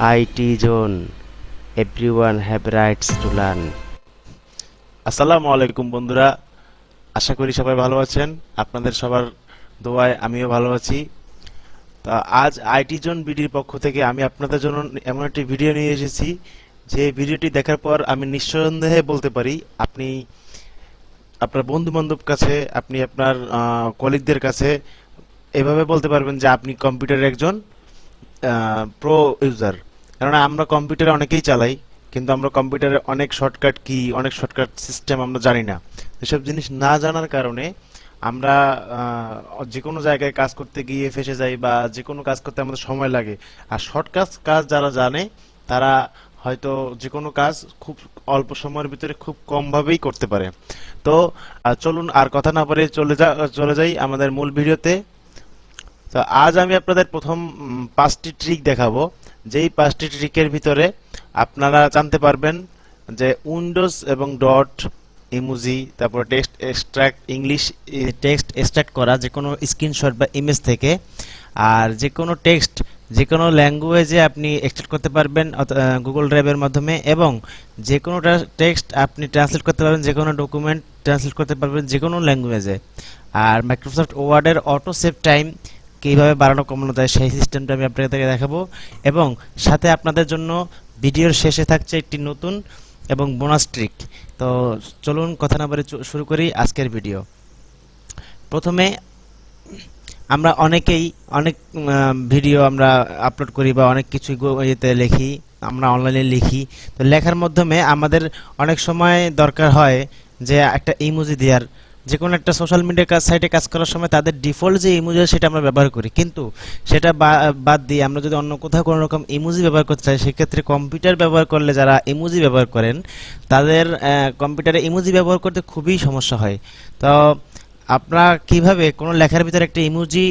IT zone. Everyone have rights to learn. আসসালামু আলাইকুম বন্ধুরা, আশা করি সবাই ভালো আছেন। আপনাদের সবার দোয়ায় আমিও ভালো আছি। তা আজ আইটি জোন বিডির পক্ষ থেকে আমি আপনাদের জন্য এমন একটি ভিডিও নিয়ে এসেছি, যে ভিডিওটি দেখার পর আমি নিঃসন্দেহে বলতে পারি আপনি আপনার বন্ধু বান্ধব কাছে, আপনি আপনার কলিগদের কাছে এভাবে বলতে পারবেন যে আপনি কম্পিউটারের একজন প্রো ইউজার। কেননা আমরা কম্পিউটারে অনেকেই চালাই, কিন্তু আমরা কম্পিউটারে অনেক শর্টকাট কি, অনেক শর্টকাট সিস্টেম আমরা জানি না। এসব জিনিস না জানার কারণে আমরা যে কোনো জায়গায় কাজ করতে গিয়ে ফেঁসে যাই, বা যে কোনো কাজ করতে আমাদের সময় লাগে। আর শর্টকাট কাজ যারা জানে তারা হয়তো যে কোনো কাজ খুব অল্প সময়ের ভিতরে খুব কম ভাবেই করতে পারে। তো চলুন আর কথা না বলে চলে যাই আমাদের মূল ভিডিওতে। তো আজ আমি আপনাদের প্রথম 5টি ট্রিক দেখাবো, যেই 5টি ট্রিকের ভিতরে আপনারা জানতে পারবেন যে উইন্ডোজ এবং ডট ইমোজি, তারপর text extract, English text extract করা যে কোনো স্ক্রিনশট বা ইমেজ থেকে, আর যে কোনো টেক্সট যে কোনো ল্যাঙ্গুয়েজে আপনি এক্সট্রাক্ট করতে পারবেন গুগল ড্রাইভের মাধ্যমে, এবং যে কোনো টেক্সট আপনি ট্রান্সলেট করতে পারবেন, যে কোনো ডকুমেন্ট ট্রান্সলেট করতে পারবেন যে কোনো ল্যাঙ্গুয়েজে। আর মাইক্রোসফট ওয়ার্ডের অটো সেভ টাইম কীভাবে বাড়ানো কমানো যায় সেই সিস্টেমটা আমি আপনাদেরকে দেখাবো, এবং সাথে আপনাদের জন্য ভিডিওর শেষে থাকছে একটি নতুন এবং বোনাস ট্রিক। তো চলুন কথা না বলে শুরু করি আজকের ভিডিও। প্রথমে আমরা অনেকেই অনেক ভিডিও আমরা আপলোড করি বা অনেক কিছু ইয়েতে লিখি, আমরা অনলাইনে লিখি। তো লেখার মাধ্যমে আমাদের অনেক সময় দরকার হয় যে একটা ইমোজি দেওয়ার। যে কোনো একটা সোশ্যাল মিডিয়া সাইটে কাজ করার সময় তাদের ডিফল্ট যে ইমোজি সেটা আমরা ব্যবহার করি, কিন্তু সেটা বাদ দিয়ে আমরা যদি অন্য কোথাও কোনো রকম ইমোজি ব্যবহার করতে চাই, সেক্ষেত্রে কম্পিউটার ব্যবহার করলে যারা ইমোজি ব্যবহার করেন তাদের কম্পিউটারে ইমোজি ব্যবহার করতে খুবই সমস্যা হয়। তো আপনারা কিভাবে কোনো লেখার ভিতরে একটা ইমোজি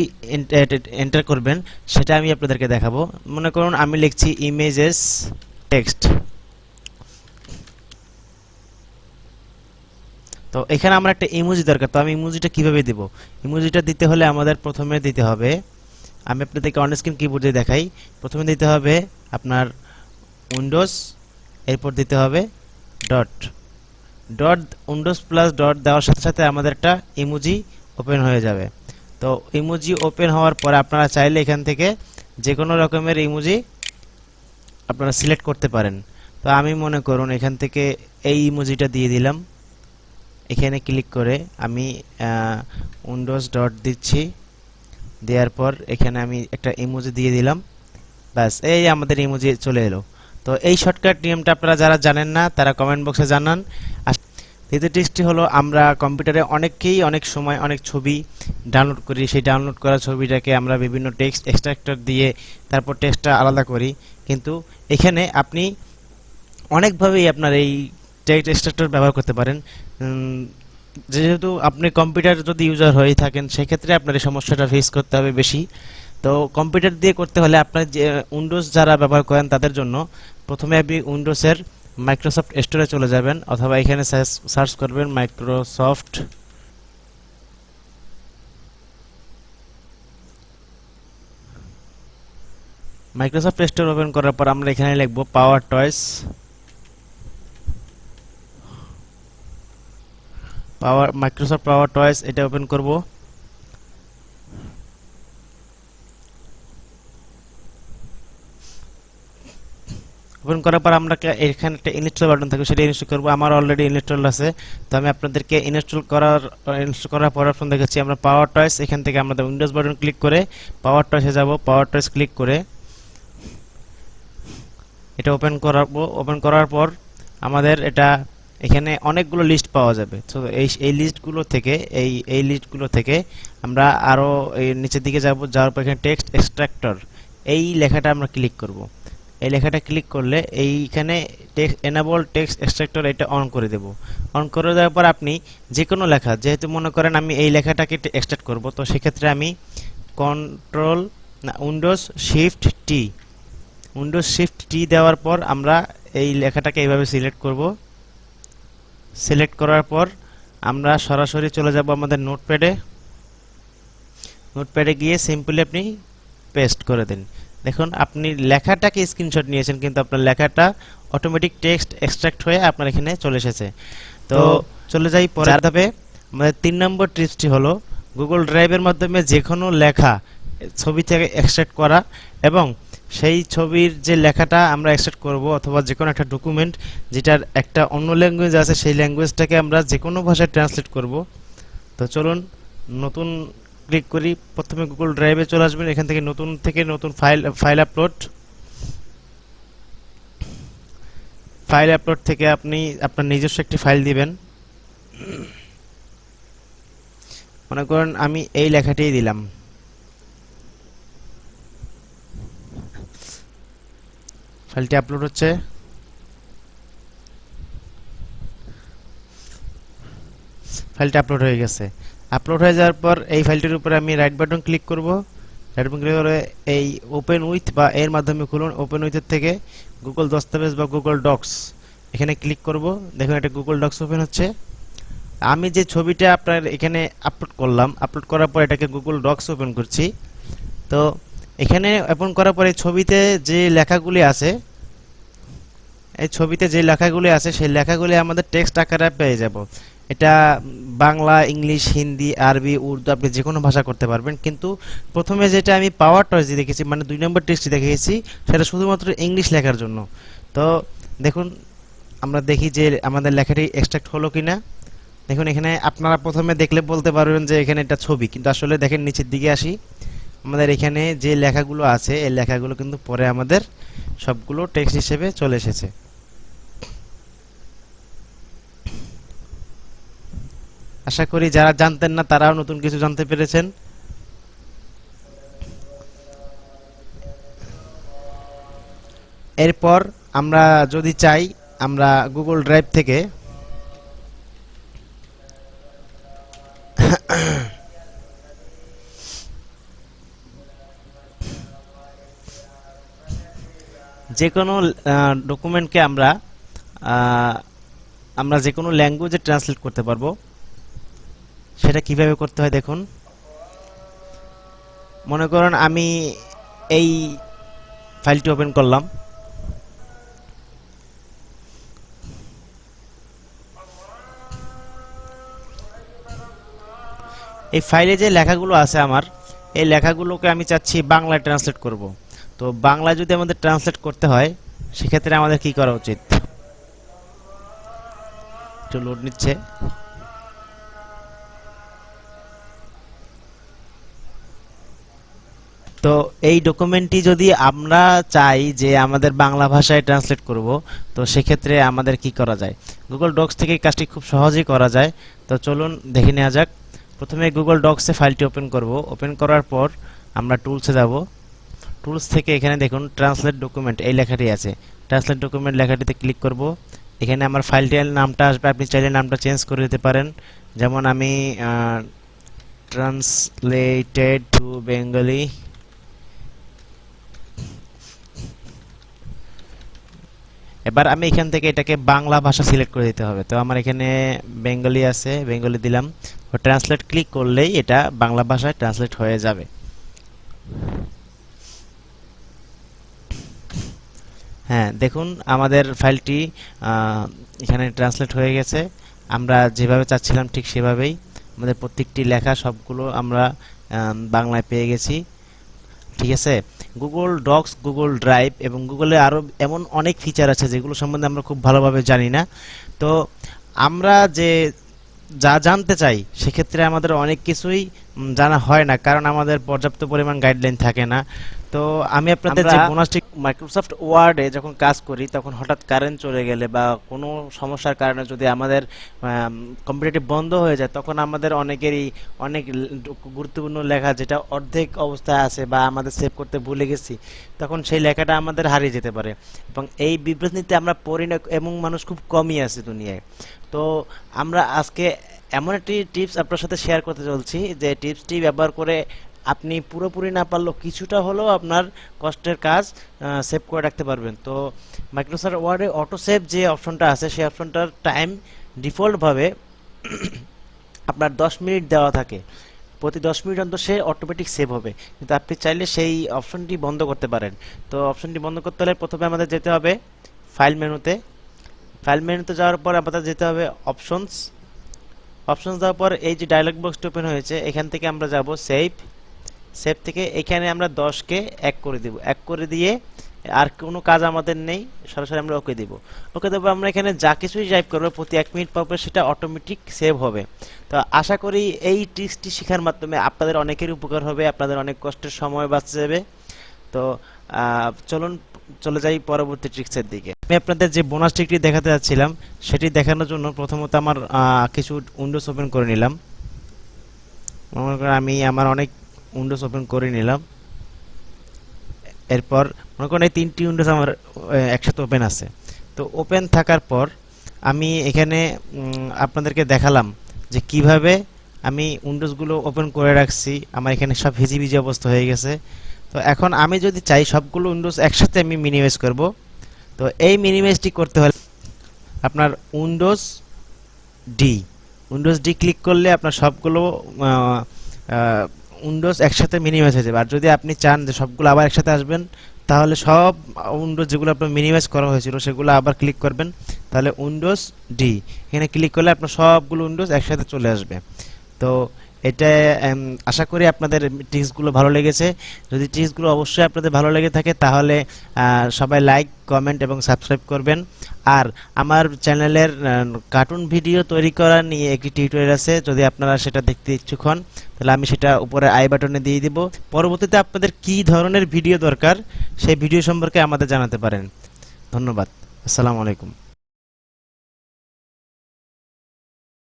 এন্টার করবেন সেটা আমি আপনাদেরকে দেখাবো। মনে করুন আমি লিখছি ইমেজেস টেক্সট। তো এখানে আমরা একটা ইমোজি দরকার। তো আমি ইমোজিটা কিভাবে দিব? ইমোজিটা দিতে হলে আমাদের প্রথমে দিতে হবে, আমি আপনাদেরকে অন স্ক্রিন কিবোর্ডে দেখাই। প্রথমে দিতে হবে আপনার উইন্ডোজ, এরপর দিতে হবে dot. Dot Windows plus dot দেওয়ার সাথে সাথে আমাদের একটা ইমোজি ওপেন হয়ে যাবে। তো ইমোজি ওপেন হওয়ার পরে আপনারা চাইলে এখান থেকে যে কোনো রকমের ইমোজি আপনারা সিলেক্ট করতে পারেন। তো আমি মনে করুন এখান থেকে এই ইমোজিটা দিয়ে দিলাম। এখানে ক্লিক করে আমি উইন্ডোজ ডট দিচ্ছি, দেওয়ার পর এখানে আমি একটা ইমোজি দিয়ে দিলাম। ব্যাস, এই আমাদের ইমোজি চলে এলো। তো এই শর্টকাট নিয়মটা আপনারা যারা জানেন না তারা কমেন্ট বক্সে জানান। দ্বিতীয় টিপসটি হলো, আমরা কম্পিউটারে অনেকেই অনেক সময় অনেক ছবি ডাউনলোড করি। সেই ডাউনলোড করা ছবিটাকে আমরা বিভিন্ন টেক্সট এক্সট্রাক্টর দিয়ে তারপর টেক্সটটা আলাদা করি, কিন্তু এখানে আপনি অনেকভাবেই আপনার এই টেক্সট এক্সট্রাক্টর ব্যবহার করতে পারেন। যেহেতু আপনি কম্পিউটার যদি ইউজার হয়ে থাকেন সেক্ষেত্রে আপনার এই সমস্যাটা ফেস করতে হবে বেশি। তো কম্পিউটার দিয়ে করতে হলে আপনার যে উইন্ডোজ যারা ব্যবহার করেন তাদের জন্য প্রথমে আপনি উইন্ডোজের মাইক্রোসফট স্টোরে চলে যাবেন, অথবা এখানে সার্চ করবেন মাইক্রোসফট স্টোর। ওপেন করার পর আমরা এখানে লিখব পাওয়ার টয়েস। মাইক্রোসফট পাওয়ার টয়েস, এটা ওপেন করব। ওপেন করার পর আমরা এখানে একটা ইনস্টল বাটন থাকবে, সেটা ইনস্টল করব। আমার অলরেডি ইনস্টল আছে, তো আমি আপনাদেরকে ইনস্টল করার পর অপশন দেখাচ্ছি। আমরা পাওয়ার টয়েস, এখান থেকে আমাদের উইন্ডোজ বাটন ক্লিক করে পাওয়ার টয়েসে যাব। পাওয়ার টয়েস ক্লিক করে এটা ওপেন করাবো। ওপেন করার পর আমাদের এটা এখানে অনেকগুলো লিস্ট পাওয়া যাবে। তো এই লিস্টগুলো থেকে আমরা আরো নিচের দিকে যাব। যাওয়ার পর এখানে টেক্সট এক্সট্রাক্টর এই লেখাটা আমরা ক্লিক করব। এই লেখাটা ক্লিক করলে এইখানে এনেবল টেক্সট এক্সট্রাক্টর এটা অন করে দেব। অন করে দেওয়ার পর আপনি যে কোনো লেখা, যেহেতু মনে করেন আমি এই লেখাটাকে এক্সট্রাক্ট করব, তো সেক্ষেত্রে আমি উইন্ডোজ শিফট টি দেওয়ার পর আমরা এই লেখাটাকে এইভাবে সিলেক্ট করব। সিলেক্ট করার পর আমরা সরাসরি চলে যাব আমাদের নোটপ্যাডে গিয়ে সিম্পলি আপনি পেস্ট করে দিন। দেখুন আপনি লেখাটাকে স্ক্রিনশট নিয়েছেন, কিন্তু আপনার লেখাটা অটোমেটিক টেক্সট এক্সট্রাক্ট হয়ে আপনার এখানে চলে এসেছে। তো চলে যাই পরের ধাপে। আমাদের 3 নম্বর টিপসটি হলো গুগল ড্রাইভের মাধ্যমে যে কোনো লেখা ছবি থেকে এক্সট্রাক্ট করা, এবং সেই ছবির যে লেখাটা আমরা এক্সট্রাক্ট করব অথবা যে কোনো একটা ডকুমেন্ট যেটার একটা অন্য ল্যাঙ্গুয়েজ আছে সেই ল্যাঙ্গুয়েজটাকে আমরা যে কোনো ভাষায় ট্রান্সলেট করব। তো চলুন নতুন ক্লিক করি। প্রথমে গুগল ড্রাইভে চলে আসবেন, এখান থেকে নতুন ফাইল আপলোড থেকে আপনি আপনার নিজস্ব একটি ফাইল দিবেন। মনে করেন আমি এই লেখাটিই দিলাম। ফাইলটি আপলোড হচ্ছে। ফাইলটা আপলোড হয়ে গেছে। আপলোড হয়ে যাওয়ার পর এই ফাইলটির উপরে আমি রাইট বাটন ক্লিক করব। রাইট বাটন ক্লিক করে এই ওপেন উইথ বা এর মাধ্যমে খুলুন। ওপেন উইথের থেকে গুগল দস্তাবেজ বা গুগল ডক্স এখানে ক্লিক করব। দেখুন এটা গুগল ডক্স ওপেন হচ্ছে। আমি যে ছবিটা আপনার এখানে আপলোড করলাম, আপলোড করার পর এটাকে গুগল ডক্স ওপেন করছি। তো এখানে ওপেন করার পরে ছবিতে যে লেখাগুলি আছে, সেই লেখাগুলি আমাদের টেক্সট আকারে পেয়ে যাব। এটা বাংলা, ইংলিশ, হিন্দি, আরবি, উর্দু, আপনি যে কোনো ভাষা করতে পারবেন। কিন্তু প্রথমে যেটা আমি পাওয়ার টয়েস দেখেছি, মানে 2 নম্বর টেক্সটটি দেখেছি, সেটা শুধুমাত্র ইংলিশ লেখার জন্য। তো দেখুন আমরা দেখি যে আমাদের লেখাটি এক্সট্রাক্ট হলো কিনা। দেখুন এখানে আপনারা প্রথমে দেখলে বলতে পারবেন যে এখানে একটা ছবি, কিন্তু আসলে দেখেন নিচের দিকে আসি, আমাদের এখানে যে লেখাগুলো আছে এই লেখাগুলো কিন্তু পরে আমাদের সবগুলো টেক্সট হিসেবে চলে এসেছে। আশা করি যারা জানতেন না তারাও নতুন কিছু জানতে পেরেছেন। এরপর আমরা যদি চাই, আমরা গুগল ড্রাইভ থেকে যে কোনো ডকুমেন্টকে আমরা যে কোনো ল্যাঙ্গুয়েজে ট্রান্সলেট করতে পারবো। সেটা কিভাবে করতে হয় দেখুন। মনে করুন আমি এই ফাইলটি ওপেন করলাম। এই ফাইলে যে লেখাগুলো আছে আমার, এই লেখাগুলোকে আমি চাচ্ছি বাংলায় ট্রান্সলেট করব। তো বাংলায় যদি আমাদের ট্রান্সলেট করতে হয়, সেক্ষেত্রে আমাদের কি করা উচিত? একটু লোড নিচ্ছে। তো এই ডকুমেন্টটি যদি আমরা চাই যে আমাদের বাংলা ভাষায় ট্রান্সলেট করব, তো সেক্ষেত্রে আমাদের কি করা যায়? গুগল ডক্স থেকে কাজটি খুব সহজেই করা যায়। তো চলুন দেখে নেওয়া যাক। প্রথমে গুগল ডক্সে ফাইলটি ওপেন করব। ওপেন করার পর আমরা টুলসে যাব। টুলস থেকে এখানে দেখুন ট্রান্সলেট ডকুমেন্ট এই লেখাটি আছে। ট্রান্সলেট ডকুমেন্ট লেখাটিতে ক্লিক করব। এখানে আমার ফাইলটির নামটা আসবে, আপনি চাইলে নামটা চেঞ্জ করে দিতে পারেন। যেমন আমি ট্রান্সলেটেড টু বেঙ্গলি, এবার আমি এখান থেকে এটাকে বাংলা ভাষা সিলেক্ট করে দিতে হবে। তো আমার এখানে বেঙ্গলি আছে, বেঙ্গলি দিলাম। ট্রান্সলেট ক্লিক করলেই এটা বাংলা ভাষায় ট্রান্সলেট হয়ে যাবে। হ্যাঁ দেখুন আমাদের ফাইলটি এখানে ট্রান্সলেট হয়ে গেছে। আমরা যেভাবে চাচ্ছিলাম ঠিক সেভাবেই আমাদের প্রত্যেকটি লেখা সবগুলো আমরা বাংলায় পেয়ে গেছি। ঠিক আছে। গুগল ডক্স, গুগল ড্রাইভ এবং গুগলে আরও এমন অনেক ফিচার আছে যেগুলো সম্বন্ধে আমরা খুব ভালোভাবে জানি না। তো আমরা যা জানতে চাই সেক্ষেত্রে আমাদের অনেক কিছুই জানা হয় না, কারণ আমাদের পর্যাপ্ত পরিমাণ গাইডলাইন থাকে না। তো আমি আপনাদের যে বোনাসটি, মাইক্রোসফট ওয়ার্ডে যখন কাজ করি তখন হঠাৎ কারেন্ট চলে গেলে বা কোনো সমস্যার কারণে যদি আমাদের কম্পিউটারটি বন্ধ হয়ে যায়, তখন আমাদের অনেকেরই অনেক গুরুত্বপূর্ণ লেখা যেটা অর্ধেক অবস্থায় আছে বা আমাদের সেভ করতে ভুলে গেছি, তখন সেই লেখাটা আমাদের হারিয়ে যেতে পারে। এবং এই বিভ্রান্তিতে আমরা পড়ি না, এমন মানুষ খুব কমই আছে দুনিয়ায়। তো আমরা আজকে এমন একটি টিপস আপনার সাথে শেয়ার করতে চলছি যে টিপসটি ব্যবহার করে আপনি পুরোপুরি না পারলেও কিছুটা হলেও আপনার কষ্টের কাজ সেভ করে রাখতে পারবেন। তো মাইক্রোসফট ওয়ার্ডে অটো সেভ যে অপশনটা আছে সেই অপশনটার টাইম ডিফল্টভাবে আপনার 10 মিনিট দেওয়া থাকে। প্রতি 10 মিনিট অন্তর সে অটোমেটিক সেভ হবে। কিন্তু আপনি চাইলে সেই অপশনটি বন্ধ করতে পারেন। তো অপশনটি বন্ধ করতে হলে প্রথমে আমাদের যেতে হবে ফাইল মেনুতে। ফাইল মেনুতে যাওয়ার পর আমাদের যেতে হবে অপশনস। অপশনস দেওয়ার পর এই যে ডায়লগ বক্সটি ওপেন হয়েছে, এখান থেকে আমরা যাব সেভ। সেভ থেকে এখানে আমরা 10কে 1 করে দিব। 1 করে দিয়ে আর কোনো কাজ আমাদের নেই, সরাসরি আমরা ওকে দিব। ওকে দেবো, আমরা এখানে যা কিছুই টাইপ করবো প্রতি 1 মিনিট পর পর সেটা অটোমেটিক সেভ হবে। তো আশা করি এই ট্রিক্সটি শেখার মাধ্যমে আপনাদের অনেকেরই উপকার হবে, আপনাদের অনেক কষ্টের সময় বাঁচে যাবে। তো চলুন চলে যাই পরবর্তী ট্রিক্সের দিকে। আমি আপনাদের যে বোনাস ট্রিকটি দেখাতে যাচ্ছিলাম সেটি দেখানোর জন্য প্রথমত আমার কিছু উইন্ডোজ ওপেন করে নিলাম। মনে করেন আমি আমার অনেক উইন্ডোজ ওপেন করে নিলাম। এরপর মনে করেন এই 3টি উইন্ডোজ আমার একসাথে ওপেন আছে। তো ওপেন থাকার পর আমি এখানে আপনাদেরকে দেখালাম যে কিভাবে আমি উইন্ডোজগুলো ওপেন করে রাখছি। আমার এখানে সব ভিজি ভিজি অবস্থা হয়ে গেছে। তো এখন আমি যদি চাই সবগুলো উইন্ডোজ একসাথে আমি মিনিমাইজ করব, তো এই মিনিমাইজটি করতে হলে আপনার উইন্ডোজ ডি ক্লিক করলে আপনার সবগুলো উইন্ডোজ একসাথে মিনিমাইজ হয়ে যাবে। আর যদি আপনি চান যে সবগুলো আবার একসাথে আসবেন, তাহলে সব উইন্ডোজ যেগুলো আপনার মিনিমাইজ করা হয়েছিল সেগুলো আবার ক্লিক করবেন। তাহলে উইন্ডোজ ডি এখানে ক্লিক করলে আপনার সবগুলো উইন্ডোজ একসাথে চলে আসবে। তো এটা আশা করি আপনাদের ট্রিক্সগুলো ভালো লেগেছে। যদি ট্রিক্সগুলো অবশ্যই আপনাদের ভালো লেগে থাকে তাহলে সবাই লাইক, কমেন্ট এবং সাবস্ক্রাইব করবেন। আর আমার চ্যানেলের কার্টুন ভিডিও তৈরি করা নিয়ে একটি টিউটোরিয়াল আছে, যদি আপনারা সেটা দেখতে ইচ্ছুক হন তাহলে আমি সেটা উপরে আই বাটনে দিয়ে দিব। পরবর্তীতে আপনাদের কী ধরনের ভিডিও দরকার সেই ভিডিও সম্পর্কে আমাদের জানাতে পারেন। ধন্যবাদ। আসসালামু আলাইকুম।